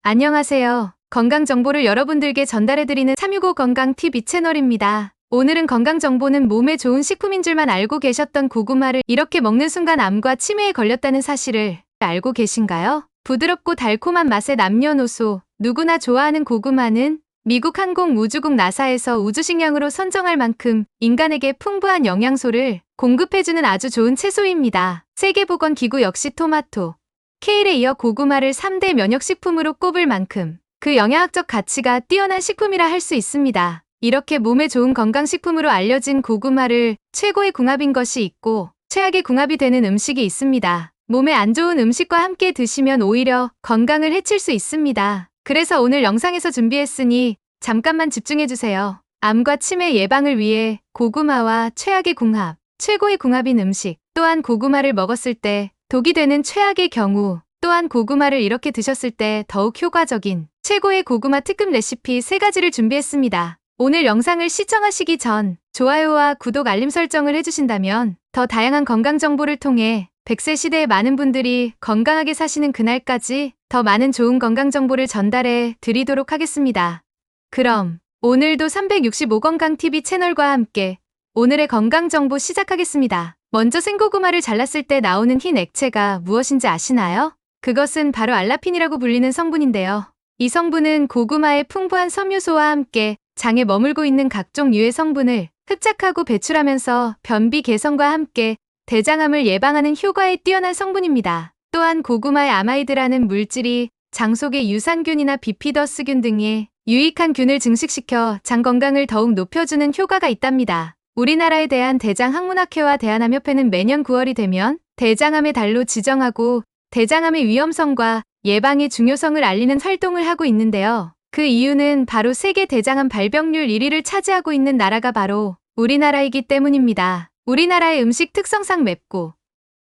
안녕하세요. 건강 정보를 여러분들께 전달해드리는 365 건강 TV 채널입니다. 오늘은 건강 정보는 몸에 좋은 식품인 줄만 알고 계셨던 고구마를 이렇게 먹는 순간 암과 치매에 걸렸다는 사실을 알고 계신가요? 부드럽고 달콤한 맛의 남녀노소 누구나 좋아하는 고구마는 미국 항공우주국 나사에서 우주식량으로 선정할 만큼 인간에게 풍부한 영양소를 공급해주는 아주 좋은 채소입니다. 세계보건기구 역시 토마토, 케일에 이어 고구마를 3대 면역식품으로 꼽을 만큼 그 영양학적 가치가 뛰어난 식품이라 할 수 있습니다. 이렇게 몸에 좋은 건강식품으로 알려진 고구마를 최고의 궁합인 것이 있고 최악의 궁합이 되는 음식이 있습니다. 몸에 안 좋은 음식과 함께 드시면 오히려 건강을 해칠 수 있습니다. 그래서 오늘 영상에서 준비했으니 잠깐만 집중해주세요. 암과 치매 예방을 위해 고구마와 최악의 궁합, 최고의 궁합인 음식, 또한 고구마를 먹었을 때 독이 되는 최악의 경우, 또한 고구마를 이렇게 드셨을 때 더욱 효과적인 최고의 고구마 특급 레시피 3가지를 준비했습니다. 오늘 영상을 시청하시기 전 좋아요와 구독 알림 설정을 해주신다면 더 다양한 건강 정보를 통해 100세 시대의 많은 분들이 건강하게 사시는 그날까지 더 많은 좋은 건강 정보를 전달해 드리도록 하겠습니다. 그럼 오늘도 365 건강TV 채널과 함께 오늘의 건강 정보 시작하겠습니다. 먼저 생고구마를 잘랐을 때 나오는 흰 액체가 무엇인지 아시나요? 그것은 바로 알라핀이라고 불리는 성분인데요. 이 성분은 고구마의 풍부한 섬유소와 함께 장에 머물고 있는 각종 유해 성분을 흡착하고 배출하면서 변비 개선과 함께 대장암을 예방하는 효과에 뛰어난 성분입니다. 또한 고구마의 아마이드라는 물질이 장 속의 유산균이나 비피더스균 등의 유익한 균을 증식시켜 장 건강을 더욱 높여주는 효과가 있답니다. 우리나라에 대한 대장학문학회와 대한암협회는 매년 9월이 되면 대장암의 달로 지정하고 대장암의 위험성과 예방의 중요성을 알리는 활동을 하고 있는데요. 그 이유는 바로 세계 대장암 발병률 1위를 차지하고 있는 나라가 바로 우리나라이기 때문입니다. 우리나라의 음식 특성상 맵고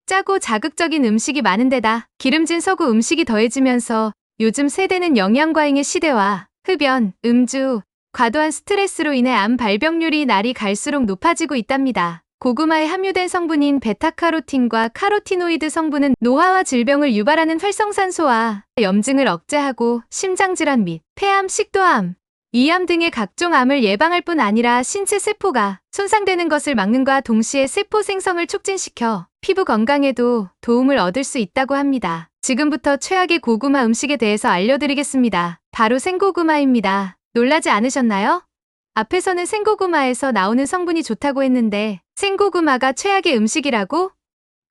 짜고 자극적인 음식이 많은 데다 기름진 서구 음식이 더해지면서 요즘 세대는 영양과잉의 시대와 흡연, 음주, 과도한 스트레스로 인해 암 발병률이 날이 갈수록 높아지고 있답니다. 고구마에 함유된 성분인 베타카로틴과 카로티노이드 성분은 노화와 질병을 유발하는 활성산소와 염증을 억제하고 심장질환 및 폐암, 식도암, 위암 등의 각종 암을 예방할 뿐 아니라 신체 세포가 손상되는 것을 막는과 동시에 세포 생성을 촉진시켜 피부 건강에도 도움을 얻을 수 있다고 합니다. 지금부터 최악의 고구마 음식에 대해서 알려드리겠습니다. 바로 생고구마입니다. 놀라지 않으셨나요? 앞에서는 생고구마에서 나오는 성분이 좋다고 했는데 생고구마가 최악의 음식이라고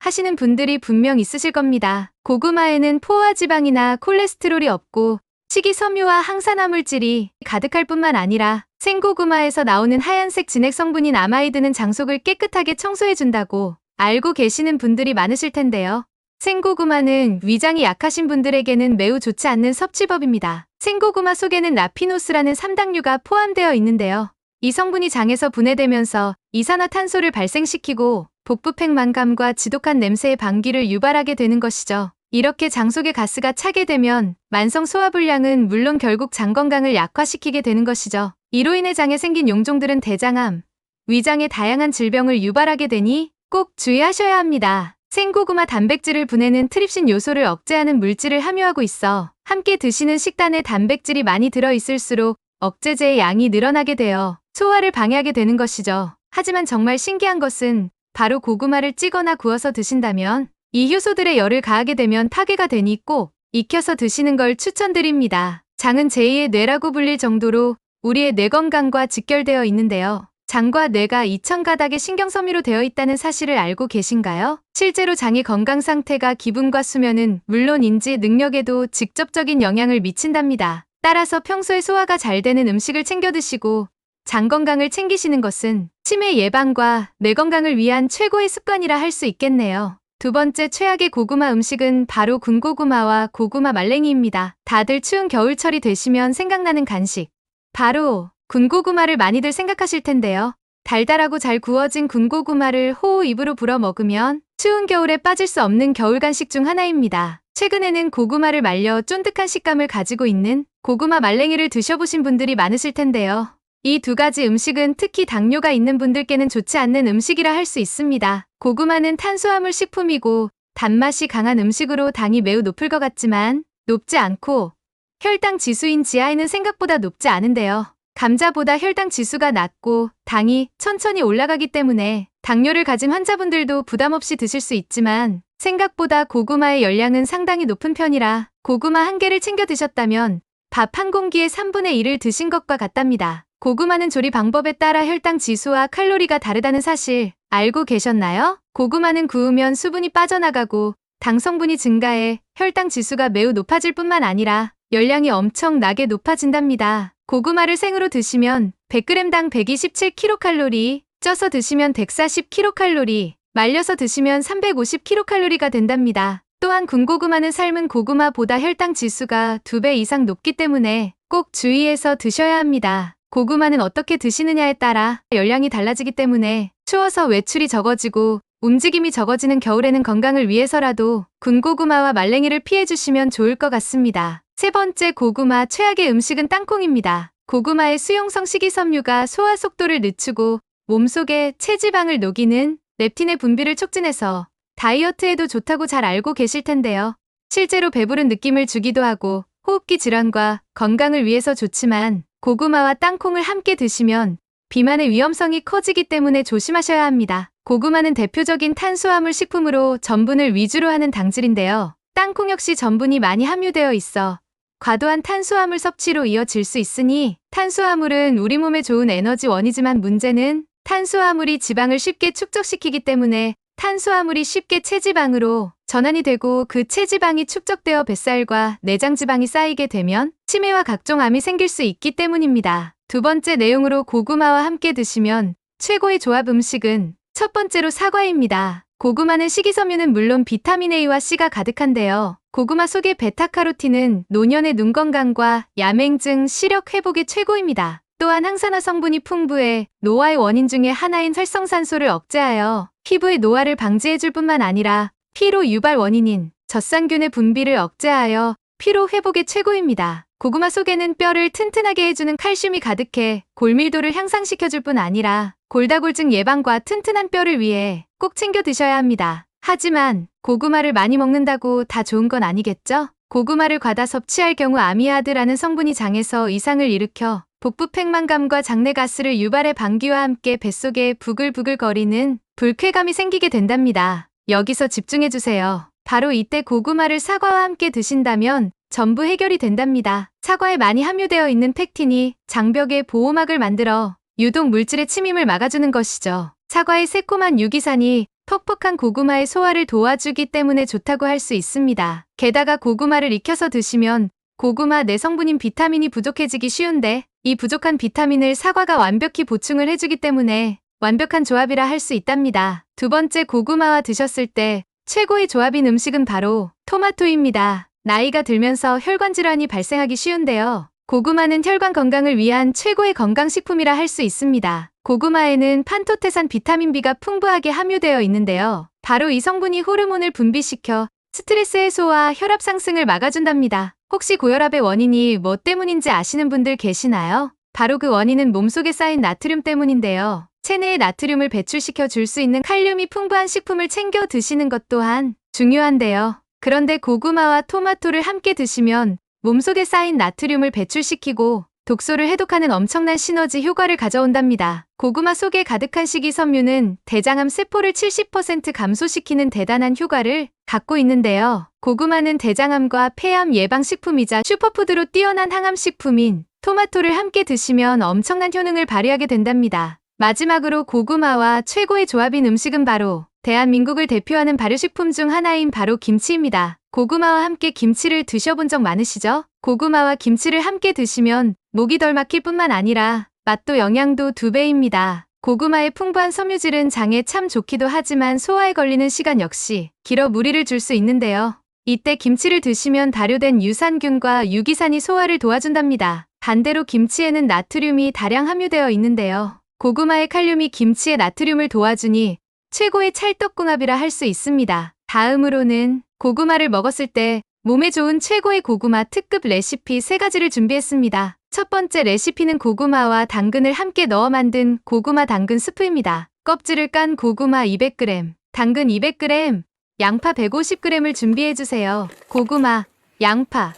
하시는 분들이 분명 있으실 겁니다. 고구마에는 포화지방이나 콜레스테롤이 없고 식이섬유와 항산화물질이 가득할 뿐만 아니라 생고구마에서 나오는 하얀색 진액 성분인 아마이드는 장속을 깨끗하게 청소해준다고 알고 계시는 분들이 많으실 텐데요. 생고구마는 위장이 약하신 분들에게는 매우 좋지 않는 섭취법입니다. 생고구마 속에는 라피노스라는 삼당류가 포함되어 있는데요. 이 성분이 장에서 분해되면서 이산화탄소를 발생시키고 복부팽만감과 지독한 냄새의 방귀를 유발하게 되는 것이죠. 이렇게 장 속의 가스가 차게 되면 만성 소화불량은 물론 결국 장 건강을 약화시키게 되는 것이죠. 이로 인해 장에 생긴 용종들은 대장암, 위장의 다양한 질병을 유발하게 되니 꼭 주의하셔야 합니다. 생고구마 단백질을 분해는 트립신 요소를 억제하는 물질을 함유하고 있어 함께 드시는 식단에 단백질이 많이 들어있을수록 억제제의 양이 늘어나게 되어 소화를 방해하게 되는 것이죠. 하지만 정말 신기한 것은 바로 고구마를 찌거나 구워서 드신다면 이 효소들의 열을 가하게 되면 파괴가 되니 꼭 익혀서 드시는 걸 추천드립니다. 장은 제2의 뇌라고 불릴 정도로 우리의 뇌 건강과 직결되어 있는데요. 장과 뇌가 2000가닥의 신경섬유로 되어 있다는 사실을 알고 계신가요? 실제로 장의 건강 상태가 기분과 수면은 물론 인지 능력에도 직접적인 영향을 미친답니다. 따라서 평소에 소화가 잘 되는 음식을 챙겨 드시고 장 건강을 챙기시는 것은 치매 예방과 뇌 건강을 위한 최고의 습관이라 할 수 있겠네요. 두 번째 최악의 고구마 음식은 바로 군고구마와 고구마 말랭이입니다. 다들 추운 겨울철이 되시면 생각나는 간식. 바로 군고구마를 많이들 생각하실 텐데요. 달달하고 잘 구워진 군고구마를 호호 입으로 불어 먹으면 추운 겨울에 빠질 수 없는 겨울 간식 중 하나입니다. 최근에는 고구마를 말려 쫀득한 식감을 가지고 있는 고구마 말랭이를 드셔보신 분들이 많으실 텐데요. 이 2가지 음식은 특히 당뇨가 있는 분들께는 좋지 않는 음식이라 할 수 있습니다. 고구마는 탄수화물 식품이고 단맛이 강한 음식으로 당이 매우 높을 것 같지만 높지 않고 혈당 지수인 지하에는 생각보다 높지 않은데요. 감자보다 혈당 지수가 낮고 당이 천천히 올라가기 때문에 당뇨를 가진 환자분들도 부담 없이 드실 수 있지만 생각보다 고구마의 열량은 상당히 높은 편이라 고구마 한 개를 챙겨 드셨다면 밥 한 공기의 3분의 1을 드신 것과 같답니다. 고구마는 조리 방법에 따라 혈당 지수와 칼로리가 다르다는 사실 알고 계셨나요? 고구마는 구우면 수분이 빠져나가고 당 성분이 증가해 혈당 지수가 매우 높아질 뿐만 아니라 열량이 엄청나게 높아진답니다. 고구마를 생으로 드시면 100g당 127kcal, 쪄서 드시면 140kcal, 말려서 드시면 350kcal가 된답니다. 또한 군고구마는 삶은 고구마보다 혈당 지수가 2배 이상 높기 때문에 꼭 주의해서 드셔야 합니다. 고구마는 어떻게 드시느냐에 따라 열량이 달라지기 때문에 추워서 외출이 적어지고 움직임이 적어지는 겨울에는 건강을 위해서라도 군고구마와 말랭이를 피해주시면 좋을 것 같습니다. 세 번째, 고구마 최악의 음식은 땅콩입니다. 고구마의 수용성 식이섬유가 소화 속도를 늦추고 몸속에 체지방을 녹이는 렙틴의 분비를 촉진해서 다이어트에도 좋다고 잘 알고 계실 텐데요. 실제로 배부른 느낌을 주기도 하고 호흡기 질환과 건강을 위해서 좋지만 고구마와 땅콩을 함께 드시면 비만의 위험성이 커지기 때문에 조심하셔야 합니다. 고구마는 대표적인 탄수화물 식품으로 전분을 위주로 하는 당질인데요. 땅콩 역시 전분이 많이 함유되어 있어 과도한 탄수화물 섭취로 이어질 수 있으니 탄수화물은 우리 몸에 좋은 에너지원이지만 문제는 탄수화물이 지방을 쉽게 축적시키기 때문에 탄수화물이 쉽게 체지방으로 전환이 되고 그 체지방이 축적되어 뱃살과 내장지방이 쌓이게 되면 치매와 각종 암이 생길 수 있기 때문입니다. 두 번째 내용으로 고구마와 함께 드시면 최고의 조합 음식은 첫 번째로 사과입니다. 고구마는 식이섬유는 물론 비타민 A와 C가 가득한데요. 고구마 속의 베타카로틴은 노년의 눈 건강과 야맹증, 시력 회복에 최고입니다. 또한 항산화 성분이 풍부해 노화의 원인 중에 하나인 활성산소를 억제하여 피부의 노화를 방지해줄 뿐만 아니라 피로 유발 원인인 젖산균의 분비를 억제하여 피로 회복에 최고입니다. 고구마 속에는 뼈를 튼튼하게 해주는 칼슘이 가득해 골밀도를 향상시켜줄 뿐 아니라 골다골증 예방과 튼튼한 뼈를 위해 꼭 챙겨 드셔야 합니다. 하지만 고구마를 많이 먹는다고 다 좋은 건 아니겠죠? 고구마를 과다 섭취할 경우 아미아드라는 성분이 장에서 이상을 일으켜 복부 팽만감과 장내가스를 유발해 방귀와 함께 뱃속에 부글부글 거리는 불쾌감이 생기게 된답니다. 여기서 집중해주세요. 바로 이때 고구마를 사과와 함께 드신다면 전부 해결이 된답니다. 사과에 많이 함유되어 있는 펙틴이 장벽에 보호막을 만들어 유독 물질의 침입을 막아주는 것이죠. 사과의 새콤한 유기산이 퍽퍽한 고구마의 소화를 도와주기 때문에 좋다고 할 수 있습니다. 게다가 고구마를 익혀서 드시면 고구마 내 성분인 비타민이 부족해지기 쉬운데 이 부족한 비타민을 사과가 완벽히 보충을 해주기 때문에 완벽한 조합이라 할 수 있답니다. 두 번째, 고구마와 드셨을 때 최고의 조합인 음식은 바로 토마토입니다. 나이가 들면서 혈관 질환이 발생하기 쉬운데요. 고구마는 혈관 건강을 위한 최고의 건강식품이라 할 수 있습니다. 고구마에는 판토테산 비타민 B가 풍부하게 함유되어 있는데요. 바로 이 성분이 호르몬을 분비시켜 스트레스 해소와 혈압 상승을 막아준답니다. 혹시 고혈압의 원인이 뭐 때문인지 아시는 분들 계시나요? 바로 그 원인은 몸속에 쌓인 나트륨 때문인데요. 체내에 나트륨을 배출시켜 줄 수 있는 칼륨이 풍부한 식품을 챙겨 드시는 것 또한 중요한데요. 그런데 고구마와 토마토를 함께 드시면 몸속에 쌓인 나트륨을 배출시키고 독소를 해독하는 엄청난 시너지 효과를 가져온답니다. 고구마 속에 가득한 식이섬유는 대장암 세포를 70% 감소시키는 대단한 효과를 갖고 있는데요. 고구마는 대장암과 폐암 예방식품이자 슈퍼푸드로 뛰어난 항암식품인 토마토를 함께 드시면 엄청난 효능을 발휘하게 된답니다. 마지막으로 고구마와 최고의 조합인 음식은 바로 대한민국을 대표하는 발효식품 중 하나인 바로 김치입니다. 고구마와 함께 김치를 드셔본 적 많으시죠? 고구마와 김치를 함께 드시면 목이 덜 막힐 뿐만 아니라 맛도 영양도 2배입니다. 고구마의 풍부한 섬유질은 장에 참 좋기도 하지만 소화에 걸리는 시간 역시 길어 무리를 줄 수 있는데요. 이때 김치를 드시면 발효된 유산균과 유기산이 소화를 도와준답니다. 반대로 김치에는 나트륨이 다량 함유되어 있는데요. 고구마의 칼륨이 김치의 나트륨을 도와주니 최고의 찰떡궁합이라 할 수 있습니다. 다음으로는 고구마를 먹었을 때 몸에 좋은 최고의 고구마 특급 레시피 3가지를 준비했습니다. 첫 번째 레시피는 고구마와 당근을 함께 넣어 만든 고구마 당근 스프입니다. 껍질을 깐 고구마 200g, 당근 200g, 양파 150g을 준비해주세요. 고구마, 양파,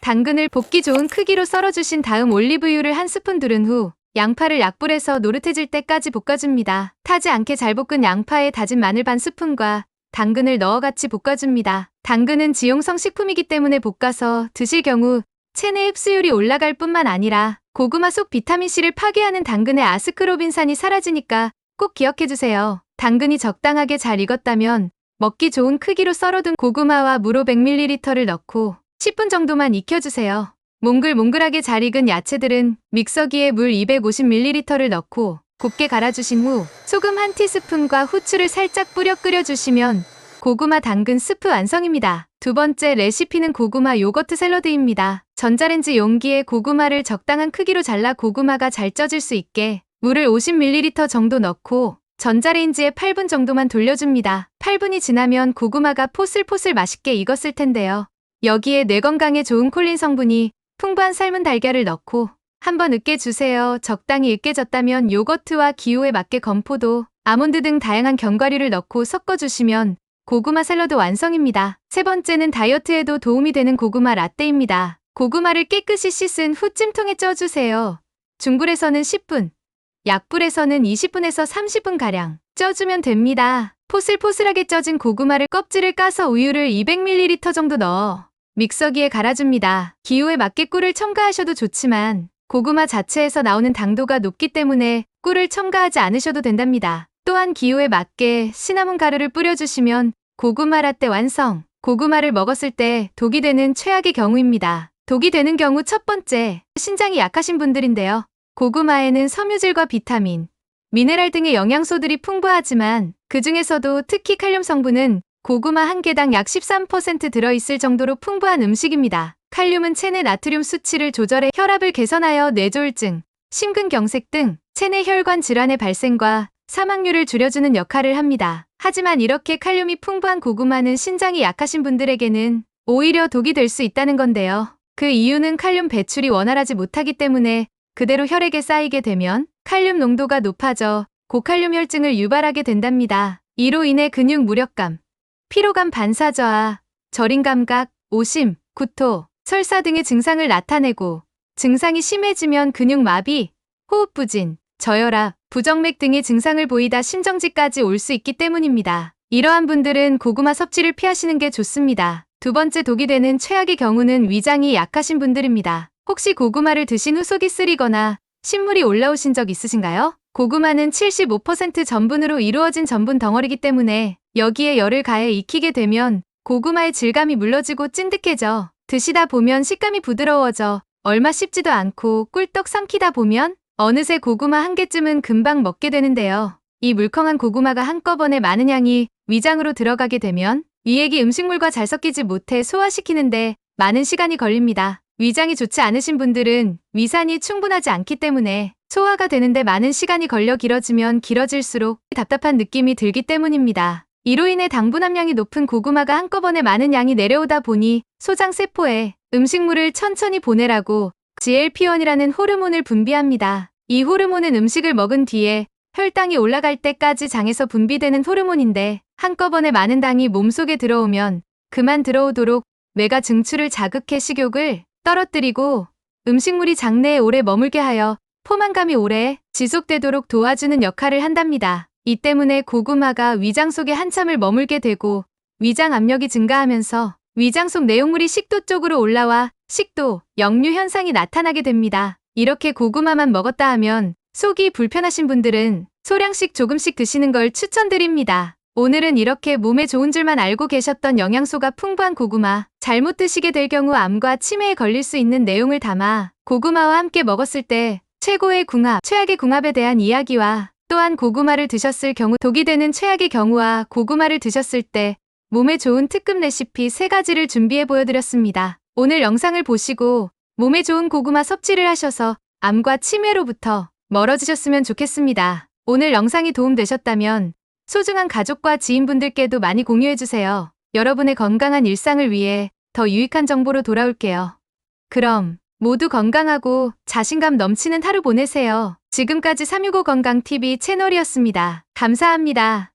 당근을 볶기 좋은 크기로 썰어주신 다음 올리브유를 한 스푼 두른 후 양파를 약불에서 노릇해질 때까지 볶아줍니다. 타지 않게 잘 볶은 양파에 다진 마늘 반 스푼과 당근을 넣어 같이 볶아줍니다. 당근은 지용성 식품이기 때문에 볶아서 드실 경우 체내 흡수율이 올라갈 뿐만 아니라 고구마 속 비타민C를 파괴하는 당근의 아스크로빈산이 사라지니까 꼭 기억해주세요. 당근이 적당하게 잘 익었다면 먹기 좋은 크기로 썰어둔 고구마와 물 500ml를 넣고 10분 정도만 익혀주세요. 몽글몽글하게 잘 익은 야채들은 믹서기에 물 250ml를 넣고 곱게 갈아주신 후 소금 1티스푼과 후추를 살짝 뿌려 끓여주시면 고구마 당근 스프 완성입니다. 두 번째 레시피는 고구마 요거트 샐러드입니다. 전자레인지 용기에 고구마를 적당한 크기로 잘라 고구마가 잘 쪄질 수 있게 물을 50ml 정도 넣고 전자레인지에 8분 정도만 돌려줍니다. 8분이 지나면 고구마가 포슬포슬 맛있게 익었을 텐데요. 여기에 뇌 건강에 좋은 콜린 성분이 풍부한 삶은 달걀을 넣고 한번 으깨주세요. 적당히 으깨졌다면 요거트와 기호에 맞게 건포도, 아몬드 등 다양한 견과류를 넣고 섞어주시면 고구마 샐러드 완성입니다. 세 번째는 다이어트에도 도움이 되는 고구마 라떼입니다. 고구마를 깨끗이 씻은 후 찜통에 쪄주세요. 중불에서는 10분, 약불에서는 20분에서 30분가량 쪄주면 됩니다. 포슬포슬하게 쪄진 고구마를 껍질을 까서 우유를 200ml 정도 넣어 믹서기에 갈아줍니다. 기호에 맞게 꿀을 첨가하셔도 좋지만 고구마 자체에서 나오는 당도가 높기 때문에 꿀을 첨가하지 않으셔도 된답니다. 또한 기호에 맞게 시나몬 가루를 뿌려주시면 고구마 라떼 완성! 고구마를 먹었을 때 독이 되는 최악의 경우입니다. 독이 되는 경우 첫 번째, 신장이 약하신 분들인데요. 고구마에는 섬유질과 비타민, 미네랄 등의 영양소들이 풍부하지만 그 중에서도 특히 칼륨 성분은 고구마 한 개당 약 13% 들어있을 정도로 풍부한 음식입니다. 칼륨은 체내 나트륨 수치를 조절해 혈압을 개선하여 뇌졸중, 심근경색 등 체내 혈관 질환의 발생과 사망률을 줄여주는 역할을 합니다. 하지만 이렇게 칼륨이 풍부한 고구마는 신장이 약하신 분들에게는 오히려 독이 될 수 있다는 건데요. 그 이유는 칼륨 배출이 원활하지 못하기 때문에 그대로 혈액에 쌓이게 되면 칼륨 농도가 높아져 고칼륨 혈증을 유발하게 된답니다. 이로 인해 근육 무력감, 피로감 반사저하, 저린 감각, 오심, 구토, 설사 등의 증상을 나타내고 증상이 심해지면 근육마비, 호흡부진, 저혈압, 부정맥 등의 증상을 보이다 신정지까지 올 수 있기 때문입니다. 이러한 분들은 고구마 섭취를 피하시는 게 좋습니다. 두 번째 독이 되는 최악의 경우는 위장이 약하신 분들입니다. 혹시 고구마를 드신 후 속이 쓰리거나 신물이 올라오신 적 있으신가요? 고구마는 75% 전분으로 이루어진 전분 덩어리이기 때문에 여기에 열을 가해 익히게 되면 고구마의 질감이 물러지고 찐득해져 드시다 보면 식감이 부드러워져 얼마 씹지도 않고 꿀떡 삼키다 보면 어느새 고구마 한 개쯤은 금방 먹게 되는데요. 이 물컹한 고구마가 한꺼번에 많은 양이 위장으로 들어가게 되면 위액이 음식물과 잘 섞이지 못해 소화시키는데 많은 시간이 걸립니다. 위장이 좋지 않으신 분들은 위산이 충분하지 않기 때문에 소화가 되는데 많은 시간이 걸려 길어지면 길어질수록 답답한 느낌이 들기 때문입니다. 이로 인해 당분 함량이 높은 고구마가 한꺼번에 많은 양이 내려오다 보니 소장세포에 음식물을 천천히 보내라고 GLP-1이라는 호르몬을 분비합니다. 이 호르몬은 음식을 먹은 뒤에 혈당이 올라갈 때까지 장에서 분비되는 호르몬인데 한꺼번에 많은 당이 몸속에 들어오면 그만 들어오도록 뇌가 증출을 자극해 식욕을 떨어뜨리고 음식물이 장내에 오래 머물게 하여 포만감이 오래 지속되도록 도와주는 역할을 한답니다. 이 때문에 고구마가 위장 속에 한참을 머물게 되고 위장 압력이 증가하면서 위장 속 내용물이 식도 쪽으로 올라와 식도, 역류 현상이 나타나게 됩니다. 이렇게 고구마만 먹었다 하면 속이 불편하신 분들은 소량씩 조금씩 드시는 걸 추천드립니다. 오늘은 이렇게 몸에 좋은 줄만 알고 계셨던 영양소가 풍부한 고구마, 잘못 드시게 될 경우 암과 치매에 걸릴 수 있는 내용을 담아 고구마와 함께 먹었을 때 최고의 궁합, 최악의 궁합에 대한 이야기와 또한 고구마를 드셨을 경우 독이 되는 최악의 경우와 고구마를 드셨을 때 몸에 좋은 특급 레시피 3가지를 준비해 보여드렸습니다. 오늘 영상을 보시고 몸에 좋은 고구마 섭취를 하셔서 암과 치매로부터 멀어지셨으면 좋겠습니다. 오늘 영상이 도움되셨다면 소중한 가족과 지인분들께도 많이 공유해주세요. 여러분의 건강한 일상을 위해 더 유익한 정보로 돌아올게요. 그럼 모두 건강하고 자신감 넘치는 하루 보내세요. 지금까지 365건강TV 채널이었습니다. 감사합니다.